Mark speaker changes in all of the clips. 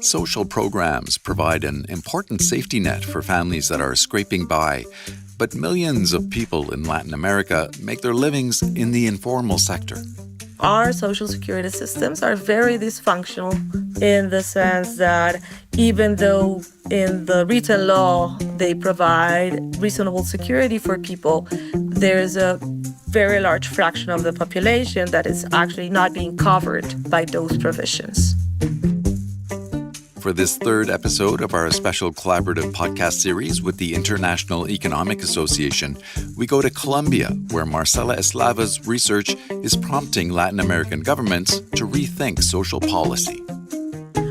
Speaker 1: Social programs provide an important safety net for families that are scraping by, but millions of people in Latin America make their livings in the informal sector.
Speaker 2: Our social security systems are very dysfunctional in the sense that even though in the written law they provide reasonable security for people, there's a very large fraction of the population that is actually not being covered by those provisions.
Speaker 1: For this third episode of our special collaborative podcast series with the International Economic Association, we go to Colombia, where Marcela Eslava's research is prompting Latin American governments to rethink social policy.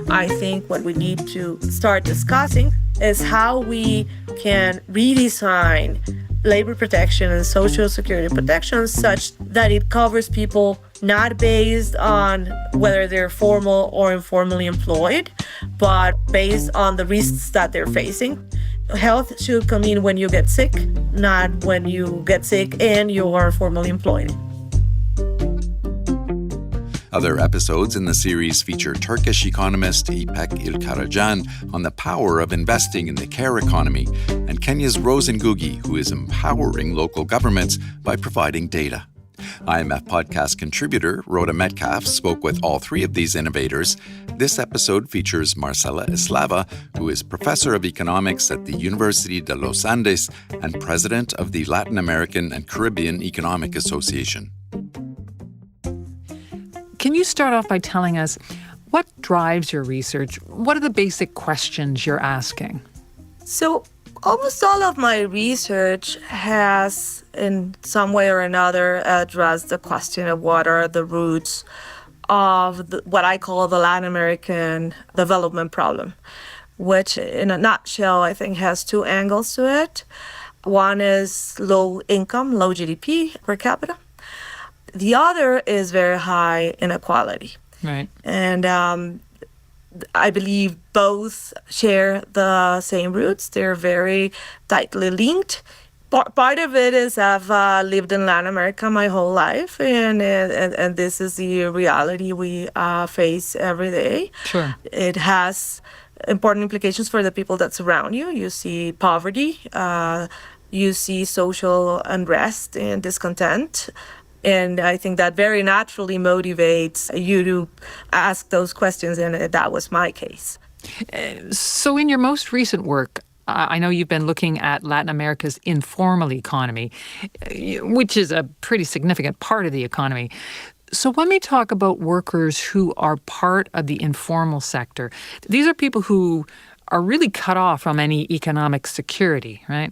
Speaker 2: I think what we need to start discussing is how we can redesign labor protection and social security protection such that it covers people not based on whether they're formal or informally employed, but based on the risks that they're facing. Health should come in when you get sick, not when you get sick and you are formally employed.
Speaker 1: Other episodes in the series feature Turkish economist Ipek Ilkkaracan on the power of investing in the care economy, and Kenya's Rose Ngugi, who is empowering local governments by providing data. IMF Podcast contributor Rhoda Metcalf spoke with all three of these innovators. This episode features Marcela Eslava, who is professor of economics at the University de los Andes and president of the Latin American and Caribbean Economic Association.
Speaker 3: Can you start off by telling us what drives your research? What are the basic questions you're asking?
Speaker 2: So almost all of my research has, in some way or another, addressed the question of what are the roots of what I call the Latin American development problem, which in a nutshell, I think has two angles to it. One is low income, low GDP per capita. The other is very high inequality.
Speaker 3: Right.
Speaker 2: And I believe both share the same roots. They're very tightly linked. Part of it is I've lived in Latin America my whole life, and this is the reality we face every day.
Speaker 3: Sure.
Speaker 2: It has important implications for the people that surround you. You see poverty, you see social unrest and discontent. And I think that very naturally motivates you to ask those questions, and that was my case.
Speaker 3: So in your most recent work, I know you've been looking at Latin America's informal economy, which is a pretty significant part of the economy. So let me talk about workers who are part of the informal sector. These are people who are really cut off from any economic security, right?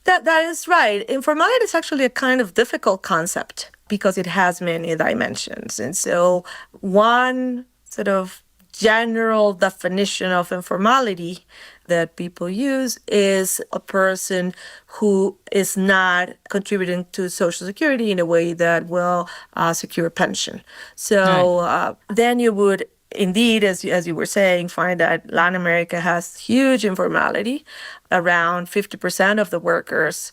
Speaker 2: That is right. Informality is actually a kind of difficult concept because it has many dimensions. And so one sort of general definition of informality that people use is a person who is not contributing to Social Security in a way that will secure pension. So then you would indeed, as you were saying, find that Latin America has huge informality. Around 50% of the workers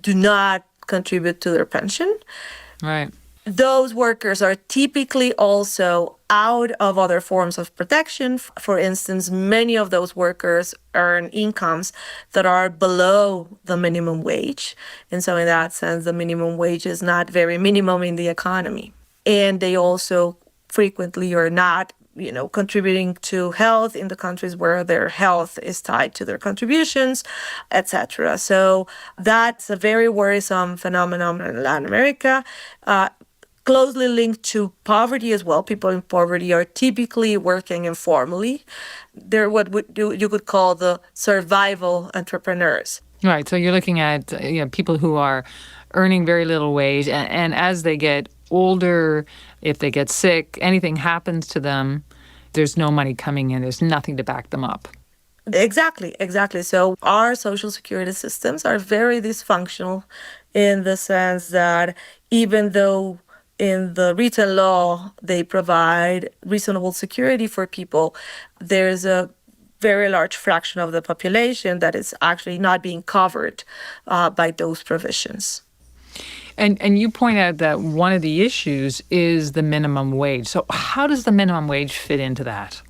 Speaker 2: do not contribute to their pension.
Speaker 3: Right.
Speaker 2: Those workers are typically also out of other forms of protection. For instance, many of those workers earn incomes that are below the minimum wage. And so in that sense, the minimum wage is not very minimum in the economy. And they also frequently are not contributing to health in the countries where their health is tied to their contributions, etc. So that's a very worrisome phenomenon in Latin America, closely linked to poverty as well. People in poverty are typically working informally. They're what you could call the survival entrepreneurs.
Speaker 3: Right. So you're looking at people who are earning very little wage, and as they get older, if they get sick, anything happens to them, there's no money coming in. There's nothing to back them up.
Speaker 2: Exactly. So our social security systems are very dysfunctional in the sense that even though in the written law they provide reasonable security for people, there's a very large fraction of the population that is actually not being covered by those provisions.
Speaker 3: And you point out that one of the issues is the minimum wage. So how does the minimum wage fit into that?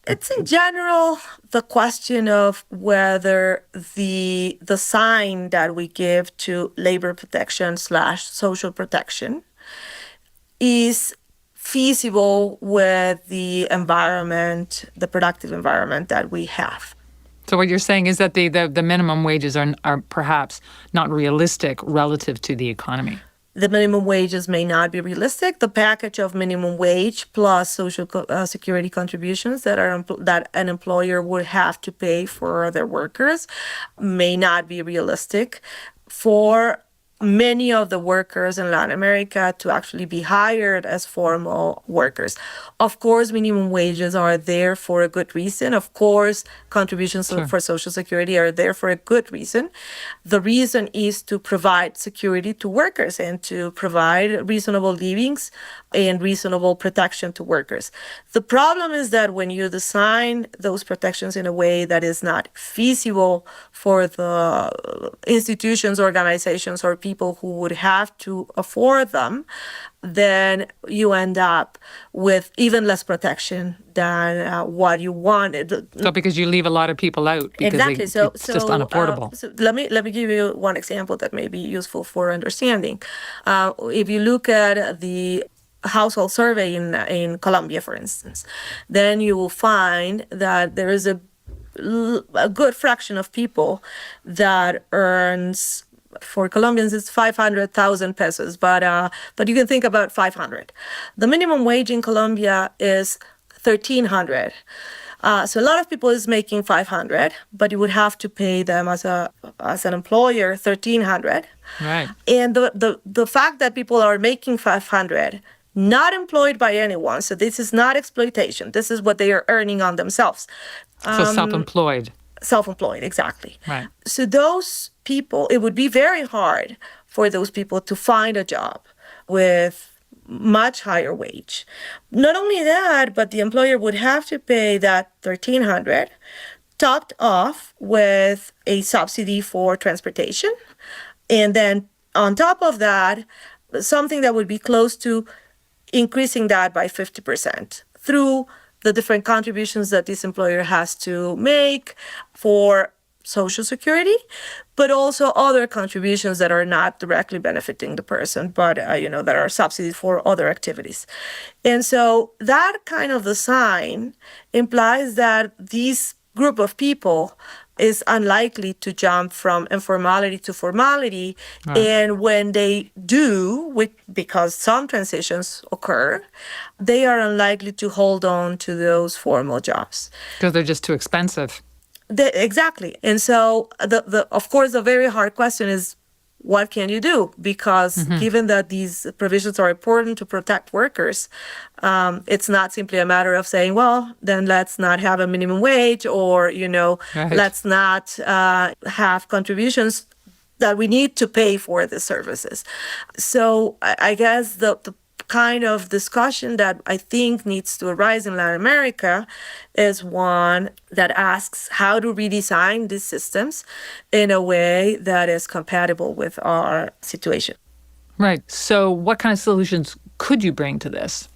Speaker 2: It's in general the question of whether the sign that we give to labor protection slash social protection is feasible with the environment, the productive environment that we have.
Speaker 3: So what you're saying is that the minimum wages are perhaps not realistic relative to the economy.
Speaker 2: The minimum wages may not be realistic. The package of minimum wage plus social security contributions that an employer would have to pay for their workers may not be realistic for many of the workers in Latin America to actually be hired as formal workers. Of course, minimum wages are there for a good reason. Of course, contributions for Social Security are there for a good reason. The reason is to provide security to workers and to provide reasonable livings and reasonable protection to workers. The problem is that when you design those protections in a way that is not feasible for the institutions, organizations, or people who would have to afford them, then you end up with even less protection than what you wanted.
Speaker 3: So because you leave a lot of people out because
Speaker 2: exactly.
Speaker 3: it's just unaffordable.
Speaker 2: So let me give you one example that may be useful for understanding. If you look at the household survey in Colombia, for instance, then you will find that there is a good fraction of people that earns, for Colombians, it's 500,000 pesos, but you can think about 500. The minimum wage in Colombia is 1,300. So a lot of people is making 500, but you would have to pay them as an employer 1,300.
Speaker 3: Right.
Speaker 2: And the fact that people are making 500, not employed by anyone, so this is not exploitation. This is what they are earning on themselves.
Speaker 3: So self-employed.
Speaker 2: Self-employed, exactly.
Speaker 3: Right.
Speaker 2: So those people, it would be very hard for those people to find a job with much higher wage. Not only that, but the employer would have to pay that 1,300 topped off with a subsidy for transportation. And then on top of that, something that would be close to increasing that by 50% through the different contributions that this employer has to make for Social Security, but also other contributions that are not directly benefiting the person, but that are subsidies for other activities. And so that kind of design implies that this group of people is unlikely to jump from informality to formality. Right. And when they do, because some transitions occur, they are unlikely to hold on to those formal jobs.
Speaker 3: Because they're just too expensive.
Speaker 2: Exactly. And so, of course, the very hard question is, what can you do? Because given that these provisions are important to protect workers, it's not simply a matter of saying, well, then let's not have a minimum wage or, right. Let's not have contributions that we need to pay for the services. So I guess the kind of discussion that I think needs to arise in Latin America is one that asks how to redesign these systems in a way that is compatible with our situation.
Speaker 3: Right. So what kind of solutions could you bring to this?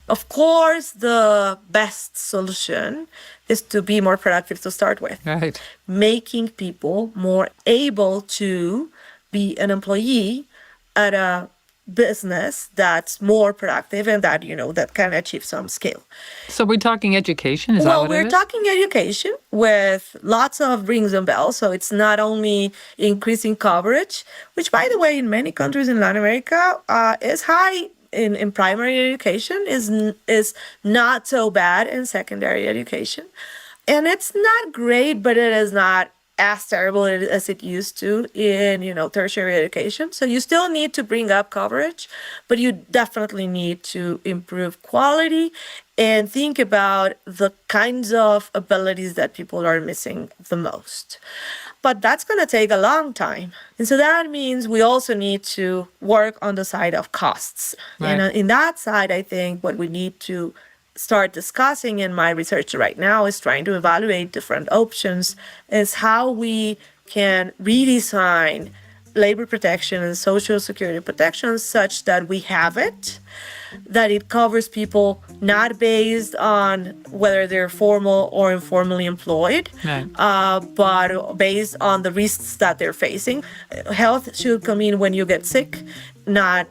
Speaker 2: Of course, the best solution is to be more productive to start with.
Speaker 3: Right.
Speaker 2: Making people more able to be an employee at a business that's more productive and that that can achieve some scale.
Speaker 3: So we're talking education, is that what it is?
Speaker 2: Well, we're talking education with lots of rings and bells. So it's not only increasing coverage, which, by the way, in many countries in Latin America is high in primary education, is not so bad in secondary education. And it's not great, but it is not as terrible as it used to in, tertiary education. So you still need to bring up coverage, but you definitely need to improve quality and think about the kinds of abilities that people are missing the most. But that's going to take a long time. And so that means we also need to work on the side of costs. Right. And in that side, I think what we need to start discussing in my research right now is trying to evaluate different options, is how we can redesign labor protection and social security protection such that we have it, that it covers people not based on whether they're formal or informally employed,
Speaker 3: Right.
Speaker 2: but based on the risks that they're facing. Health should come in when you get sick, not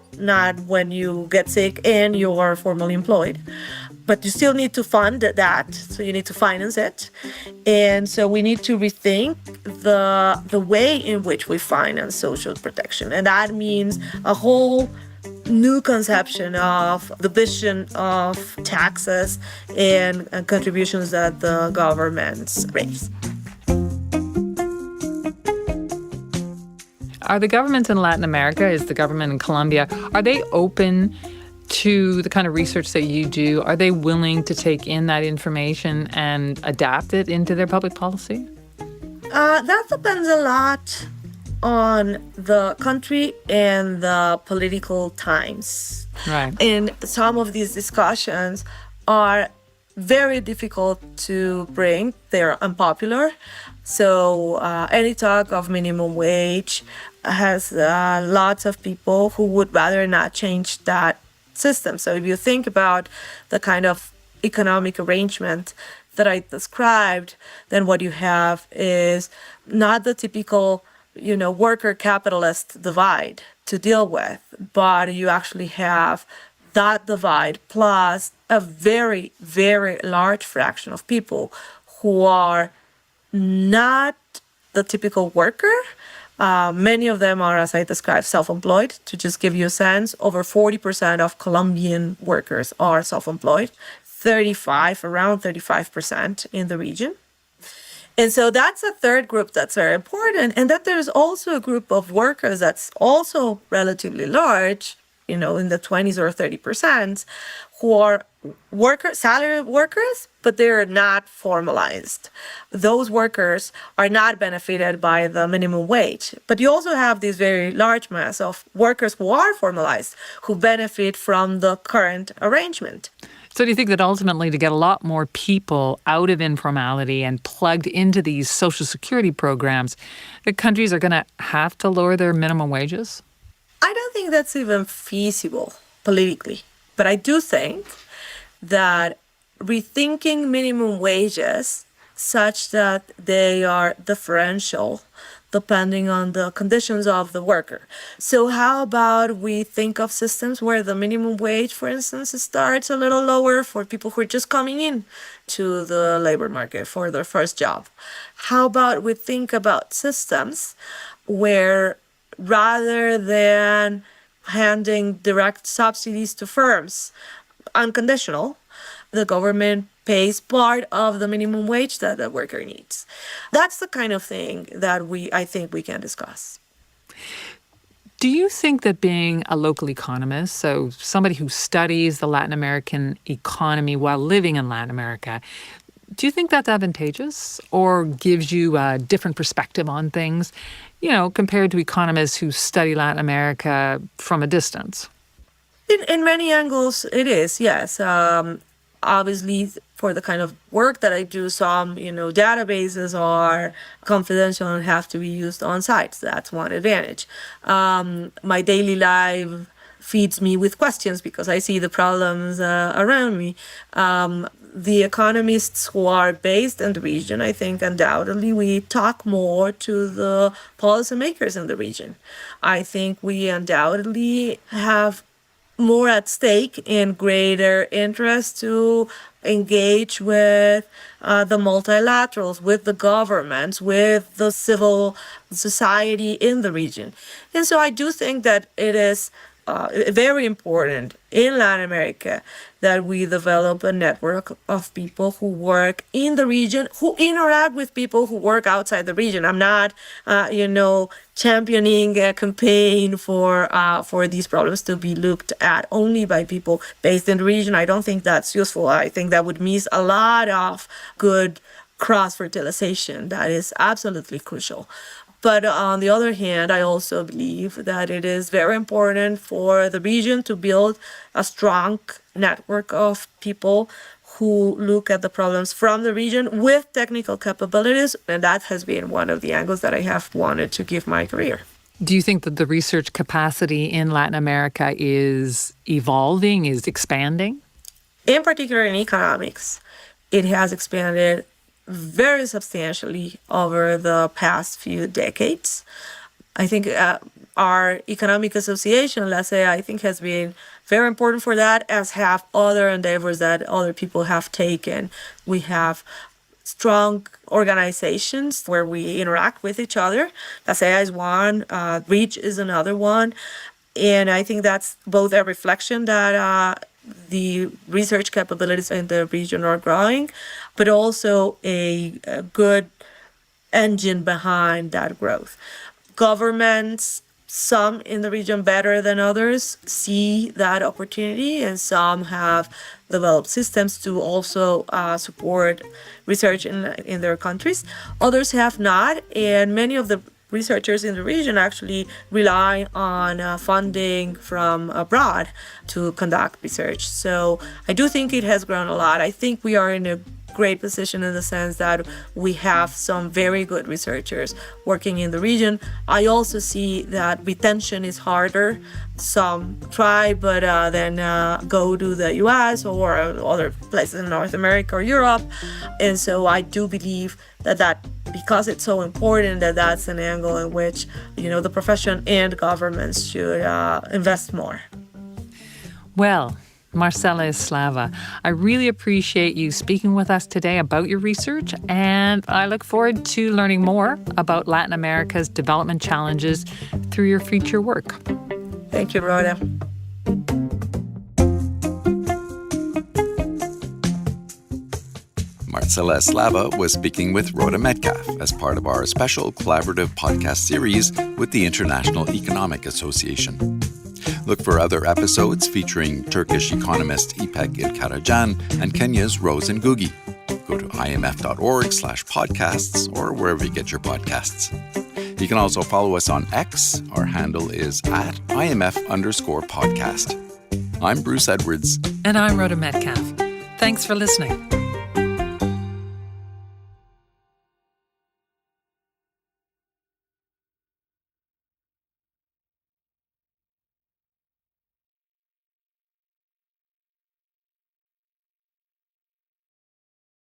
Speaker 2: when you get sick and you are formally employed. But you still need to fund that, so you need to finance it. And so we need to rethink the way in which we finance social protection. And that means a whole new conception of the vision of taxes and contributions that the governments raise.
Speaker 3: Are the governments in Latin America, is the government in Colombia, are they open to the kind of research that you do? Are they willing to take in that information and adapt it into their public policy?
Speaker 2: That depends a lot on the country and the political times.
Speaker 3: Right.
Speaker 2: And some of these discussions are very difficult to bring. They're unpopular. So any talk of minimum wage has lots of people who would rather not change that system. So if you think about the kind of economic arrangement that I described, then what you have is not the typical, worker capitalist divide to deal with, but you actually have that divide plus a very, very large fraction of people who are not the typical worker. Many of them are, as I described, self-employed. To just give you a sense, over 40% of Colombian workers are self-employed, around 35% in the region. And so that's a third group that's very important. And that there's also a group of workers that's also relatively large, in the 20s or 30%, who are salary workers, but they're not formalized. Those workers are not benefited by the minimum wage. But you also have this very large mass of workers who are formalized, who benefit from the current arrangement.
Speaker 3: So do you think that ultimately to get a lot more people out of informality and plugged into these social security programs, the countries are going to have to lower their minimum wages?
Speaker 2: I don't think that's even feasible politically. But I do think that rethinking minimum wages such that they are differential depending on the conditions of the worker. So how about we think of systems where the minimum wage, for instance, starts a little lower for people who are just coming in to the labor market for their first job? How about we think about systems where rather than handing direct subsidies to firms, unconditional, the government pays part of the minimum wage that the worker needs. That's the kind of thing that I think we can discuss.
Speaker 3: Do you think that being a local economist, so somebody who studies the Latin American economy while living in Latin America, do you think that's advantageous or gives you a different perspective on things, compared to economists who study Latin America from a distance?
Speaker 2: In many angles, it is, yes. Obviously, for the kind of work that I do, some, databases are confidential and have to be used on site. So that's one advantage. My daily life feeds me with questions because I see the problems around me. The economists who are based in the region, I think undoubtedly we talk more to the policymakers in the region. I think we undoubtedly have more at stake and greater interest to engage with the multilaterals, with the governments, with the civil society in the region. And so I do think that it is very important in Latin America that we develop a network of people who work in the region, who interact with people who work outside the region. I'm not, championing a campaign for these problems to be looked at only by people based in the region. I don't think that's useful. I think that would miss a lot of good cross-fertilization that is absolutely crucial. But on the other hand, I also believe that it is very important for the region to build a strong network of people who look at the problems from the region with technical capabilities. And that has been one of the angles that I have wanted to give my career.
Speaker 3: Do you think that the research capacity in Latin America is evolving, is expanding?
Speaker 2: In particular in economics, it has expanded very substantially over the past few decades. I think our economic association, let's say, I think has been very important for that, as have other endeavors that other people have taken. We have strong organizations where we interact with each other. LASEA is one, REACH is another one. And I think that's both a reflection that the research capabilities in the region are growing, but also a good engine behind that growth. Governments, some in the region better than others, see that opportunity, and some have developed systems to also support research in their countries. Others have not, and many of the researchers in the region actually rely on funding from abroad to conduct research. So I do think it has grown a lot. I think we are in a great position in the sense that we have some very good researchers working in the region. I also see that retention is harder. Some try, but then go to the US or other places in North America or Europe. And so I do believe that because it's so important, that's an angle in which, the profession and governments should invest more.
Speaker 3: Well, Marcela Eslava, I really appreciate you speaking with us today about your research, and I look forward to learning more about Latin America's development challenges through your future work.
Speaker 2: Thank you, Rhoda.
Speaker 1: Marcela Eslava was speaking with Rhoda Metcalf as part of our special collaborative podcast series with the International Economic Association. Look for other episodes featuring Turkish economist Ipek Ilkkaracan and Kenya's Rose Ngugi. Go to imf.org/podcasts or wherever you get your podcasts. You can also follow us on X. Our handle is @IMF_podcast. I'm Bruce Edwards.
Speaker 3: And I'm Rhoda Metcalf. Thanks for listening.